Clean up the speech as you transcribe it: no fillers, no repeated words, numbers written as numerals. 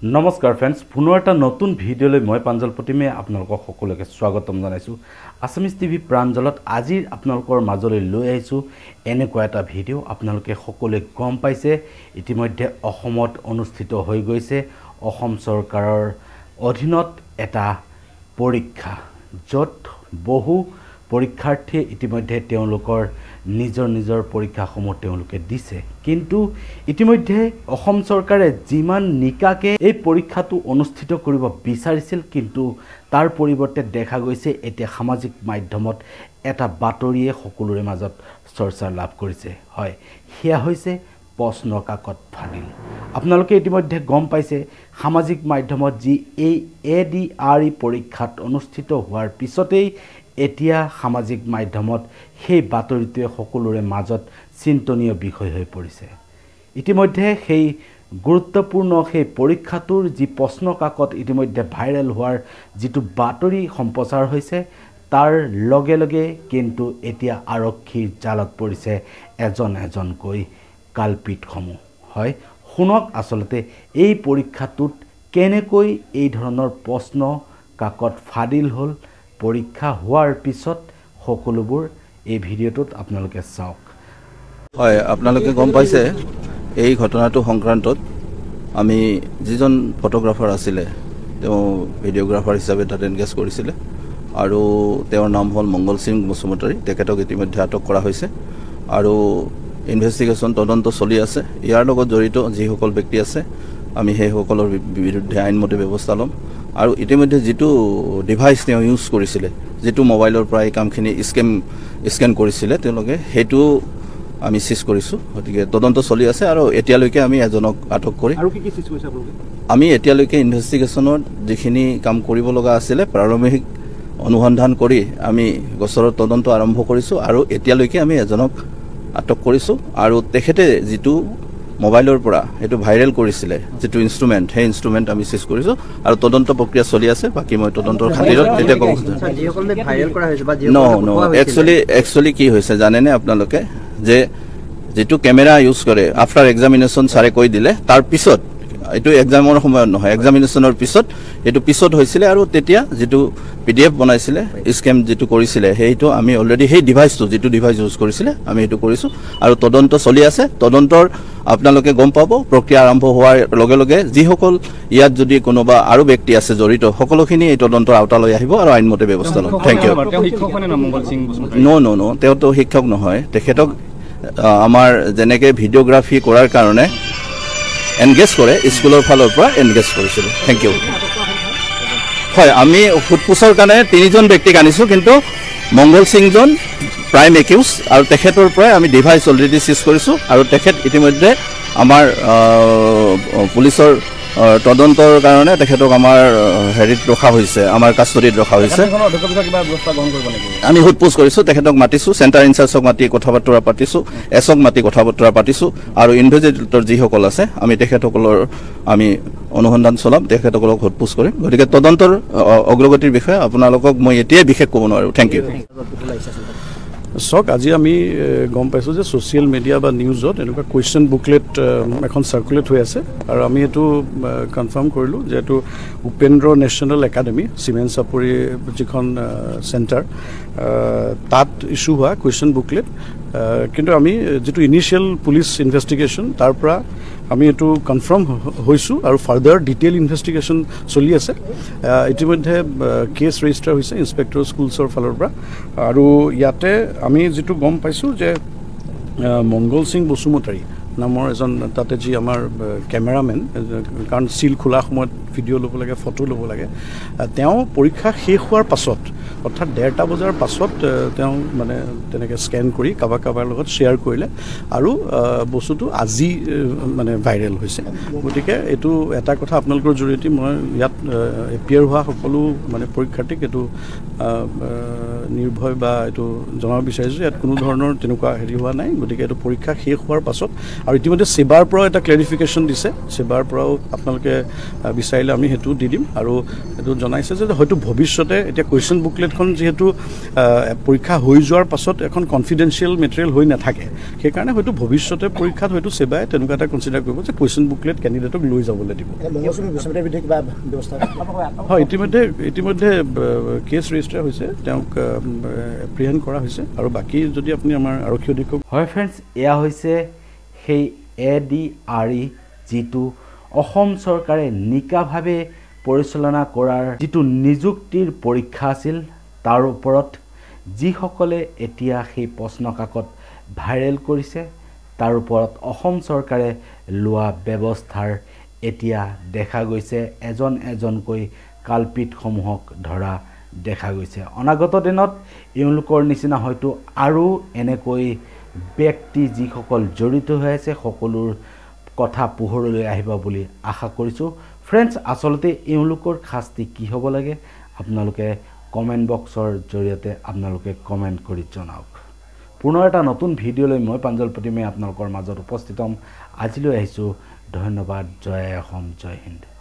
নমস্কাৰ ফ্ৰেন্ডছ পুনৰ এটা নতুন ভিডিঅ'লৈ মই প্ৰাঞ্জল প্ৰতিমে আপোনালোকক সকলোকে স্বাগতম জনাইছো আসামিজ টিভি প্ৰাঞ্জলত আজি আপোনালোকৰ মাজলৈ লৈ আহিছো এনেকুৱা এটা ভিডিঅ' আপোনালোকে সকলোৱে গম পাইছে ইতিমধ্যে অসমত অনুষ্ঠিত হৈ গৈছে অসম চৰকাৰৰ অধীনত এটা পৰীক্ষা য'ত বহু পৰীক্ষাৰ্থী ইতিমধ্যে তেওঁলোকৰ নিজৰ পৰীক্ষাসমূহ তেওঁলোকে দিছে কিন্তু ইতিমধ্যে অসম চৰকাৰে যিমান নিকাকে এই পৰীক্ষাটো অনুষ্ঠিত কৰিব বিচাৰিছিল কিন্তু তাৰ পৰিৱৰ্তে দেখা গৈছে এতিয়া সামাজিক মাধ্যমত এটা বাতৰিয়ে সকলোৰে মাজত চৰ্চা লাভ কৰিছে হয় হিয়া হৈছে প্ৰশ্ন কাকত ফাদিল আপোনালোকে ইতিমধ্যে গম পাইছে সামাজিক মাধ্যমত যি এই এডিআৰই পৰীক্ষাত অনুষ্ঠিত হোৱাৰ পিছতেই এতিয়া সামাজিক মাধ্যমত সেই বাতৰিটোৱে সকলোৰে মাজত চিন্তনীয় বিষয় হৈ পৰিছে ইতিমধ্যে সেই গুৰুত্বপূৰ্ণ সেই পৰীক্ষাটোৰ যি প্ৰশ্ন কাকত ইতিমধ্যে ভাইৰেল হোৱাৰ যিটো বাতৰি সম্প্ৰচাৰ হৈছে তাৰ লগে লগে কিন্তু এতিয়া আৰক্ষীৰ জালত পৰিছে এজনকৈ কালপিতসমূহ হয় শুনক আসলতে এই পৰীক্ষাটোত কেনেকৈ এই ধৰণৰ প্ৰশ্ন কাকত ফাদিল হ'ল পৰীক্ষা হোৱাৰ পিছত সকলোবোৰ এই ভিডিঅ'টোত আপোনালোকে চাওক হয় আপোনালোকে গম পাইছে এই ঘটনাটো সংক্ৰান্তত আমি যিজন ফটোগ্ৰাফাৰ আছিলে তেওঁ ভিডিঅ'গ্ৰাফাৰ হিচাপে তাত এনগেজ কৰিছিলে আৰু তেওঁৰ নাম হ'ল মংগল সিং বসুমতাৰী তেখেতক ইতিমধ্যে আটক কৰা হৈছে আৰু ইনভেষ্টিগেশ্যন তদন্ত চলি আছে ইয়াৰ লগত জড়িত যিসকল ব্যক্তি আছে আমি সেইসকলৰ বিৰুদ্ধে আইনমতে ব্যৱস্থা ল'ম আৰু ইতিমধ্যে যেটো ডিভাইস তেওঁ ইউজ কৰিছিলে যেটো মোবাইলৰ পৰা এই কামখিনি স্কেন কৰিছিলে তেওঁলোকে হেতু আমি সিজ কৰিছো গতিকে তদন্ত চলি আছে আৰু এতিয়ালৈকে আমি এজনক আটক কৰি আৰু কি সিজ কৰিছে আপোনালোকে আমি এতিয়ালৈকে ইনভেষ্টিগেশ্যনত যিখিনি কাম কৰিব লগা আছিল প্ৰাৰম্ভিক অনুসন্ধান কৰি আমি গোচৰৰ তদন্ত আৰম্ভ কৰিছো আৰু এতিয়ালৈকে আমি এজনক আটক কৰিছো আৰু তেখেতে যেটো মোবাইলৰ পৰা এটো ভাইৰেল কৰিছিলে যেটো ইনস্ট্ৰুমেন্ট হে ইনস্ট্ৰুমেন্ট আমি সিজ কৰিছো আৰু তদন্ত প্ৰক্ৰিয়া চলি আছে বাকি মই তদন্তৰ খাতিৰত এটা কম যিসকলে ভাইৰেল কৰা হৈছে বা নো একচুয়ালি কি হৈছে জানেনে আপোনালোকে যে যেটো ক্যামেৰা ইউজ কৰে আফটাৰ এক্সামিনেশন সাৰে কৈ দিলে তাৰ পিছত এটো এক্সামৰ সময়ত নহয় এক্সামিনেশনৰ পিছত হৈছিলে আৰু তেতিয়া যেটো পিডিএফ বনাইছিলে স্ক্যাম যেটো কৰিছিলে হেইটো আমি অলৰেডি হেই ডিভাইসটো যেটো ডিভাইস ইউজ কৰিছিলে আমি এটো কৰিছো আৰু তদন্ত চলি আছে তদন্তৰ আপোনালোকে গম পাব প্ৰক্ৰিয়া আৰম্ভ হোৱাৰ লগে লগে যিসকল ইয়াত যদি কোনোবা আৰু ব্যক্তি আছে জড়িত সকলোখিনি এই তদন্তৰ আওতালৈ আহিব আৰু আইনমতে ব্যৱস্থা ল'ব থ্যাংক ইউ নো তেওঁ তো শিক্ষক নহয় তেখেতক আমাৰ যেনেকে ভিডিওগ্ৰাফি কৰাৰ কাৰণে এনগেজ কৰে স্কুলৰ ফালৰ পৰা এনগেজ কৰিছিল থ্যাংক ইউ হয় আমি ফুটপুছৰ কাৰণে তিনিজন ব্যক্তিক আনিছো কিন্তু মংগল সিংজন প্ৰাইম একিউজ আৰু তেখেতৰ পৰা আমি ডিভাইস অলৰেডি সিজ কৰিছো আৰু তেখেত ইতিমধ্যে আমাৰ পুলিচৰ তদন্তৰ কাৰণে তেখেতক আমাৰ হেৰিত ৰখা হৈছে আমাৰ কাষ্টডিত ৰখা হৈছে আমি ফুটপুছ কৰিছো তেখেতক মাতিছো সেন্টাৰ ইনচাৰ্জক মাতি কথা বতৰা পাতিছো এছক মাতি কথা বতৰা পাতিছো আৰু ইনভেষ্টিগেটৰ যিসকল আছে আমি তেখেতসকলৰ আমি অনুসন্ধান চলাম তেখেতসকলক ফুটপুছ কৰিম গতিকে তদন্তৰ অগ্ৰগতিৰ বিষয়ে আপোনালোকক মই এতিয়াই বিশেষ ক'ব নোৱাৰো থ্যাংক ইউ সক আজি আমি গম পাইছো যে সোশ্যাল মিডিয়া বা নিউজত এনেকুৱা কুৱেশ্যন বুকলেট এখন সাৰ্কুলেট হৈ আছে আৰু আমি এটো কনফাৰ্ম কৰিলো যে এটো উপেন্দ্ৰ নেশ্যনেল একাডেমি সিমেন চাপৰি যিখন সেন্টাৰ তাত ইস্যু হোৱা কুৱেশ্যন বুকলেট কিন্তু আমি যেটো ইনিশিয়াল পুলিচ ইনভেষ্টিগেশ্যন তাৰ পৰা আমি এটো কনফাৰ্ম হৈছো আৰু ফাৰ্দাৰ ডিটেইল ইনভেষ্টিগেশ্যন চলি আছে ইতিমধ্যে কেছ ৰেজিষ্টাৰ হৈছে ইন্সপেক্টৰ স্কুলছৰ ফালৰ পৰা আৰু ইয়াতে আমি যেটো গম পাইছো যে মংগল সিং বসুমতাৰী নামৰ এজন তাতে যি আমাৰ কেমেৰামেন কাৰণ সিল খোলা সময়ত ভিডিঅ' ল'ব লাগে ফটো ল'ব লাগে তেওঁ পৰীক্ষা শেষ হোৱাৰ পাছত অৰ্থাৎ 1:30 বজাৰ পাছত তেওঁ মানে তেনেকৈ স্কেন কৰি কাবাৰ লগত শ্বেয়াৰ কৰিলে আৰু বস্তুটো আজি মানে ভাইৰেল হৈছে গতিকে এইটো এটা কথা আপোনালোকৰ জৰিয়তে মই ইয়াত এপিয়াৰ হোৱা সকলো মানে পৰীক্ষাৰ্থীক এইটো নিৰ্ভয় বা এইটো জনাব বিচাৰিছোঁ ইয়াত কোনো ধৰণৰ তেনেকুৱা হেৰি হোৱা নাই গতিকে এইটো পৰীক্ষা শেষ হোৱাৰ পাছত আৰু ইতিমধ্যে সেবাৰ পৰাও এটা ক্লেৰিফিকেশ্যন দিছে সেবাৰ পৰাও আপোনালোকে বিচাৰিলে আমি সেইটো দি দিম আৰু এইটো জনাইছে যে হয়তো ভৱিষ্যতে এতিয়া কুৱেশ্যন বুকলেটখন যিহেতু পৰীক্ষা হৈ যোৱাৰ পাছত এখন কনফিডেন্সিয়েল মেটেৰিয়েল হৈ নাথাকে সেইকাৰণে হয়তো ভৱিষ্যতে পৰীক্ষাত হয়তো সেবাই তেনেকুৱা এটা কনচিডাৰ কৰিব যে কুৱেশ্যন বুকলেট কেণ্ডিডেটক লৈ যাবলৈ দিব হয় ইতিমধ্যে কেছ ৰেজিষ্টাৰ হৈছে তেওঁক এপ্ৰিহেণ্ড কৰা হৈছে আৰু বাকী যদি আপুনি আমাৰ আৰক্ষী অধীক্ষক হয় ফ্ৰেণ্ডছ এয়া হৈছে সেই ADRE যিটো অসম চৰকাৰে নিকাভাৱে পৰিচালনা কৰাৰ যিটো নিযুক্তিৰ পৰীক্ষা আছিল তাৰ ওপৰত যিসকলে এতিয়া সেই প্ৰশ্ন কাকত ভাইৰেল কৰিছে তাৰ ওপৰত অসম চৰকাৰে লোৱা ব্যৱস্থাৰ এতিয়া দেখা গৈছে এজন এজনকৈ কালপিতসমূহক ধৰা দেখা গৈছে অনাগত দিনত এওঁলোকৰ নিচিনা হয়তো আৰু এনেকৈ ব্যক্তি যিসকল জড়িত হৈ আছে সকলোৰ কথা পোহৰলৈ আহিব বুলি আশা কৰিছোঁ ফ্ৰেণ্ডছ আচলতে এওঁলোকৰ শাস্তি কি হ'ব লাগে আপোনালোকে কমেণ্ট বক্সৰ জৰিয়তে আপোনালোকে কমেণ্ট কৰি জনাওক পুনৰ এটা নতুন ভিডিঅ'লৈ মই প্ৰাঞ্জল প্ৰতিমে আপোনালোকৰ মাজত উপস্থিত হ'ম আজিলৈ আহিছোঁ ধন্যবাদ জয় অসম জয় হিন্দ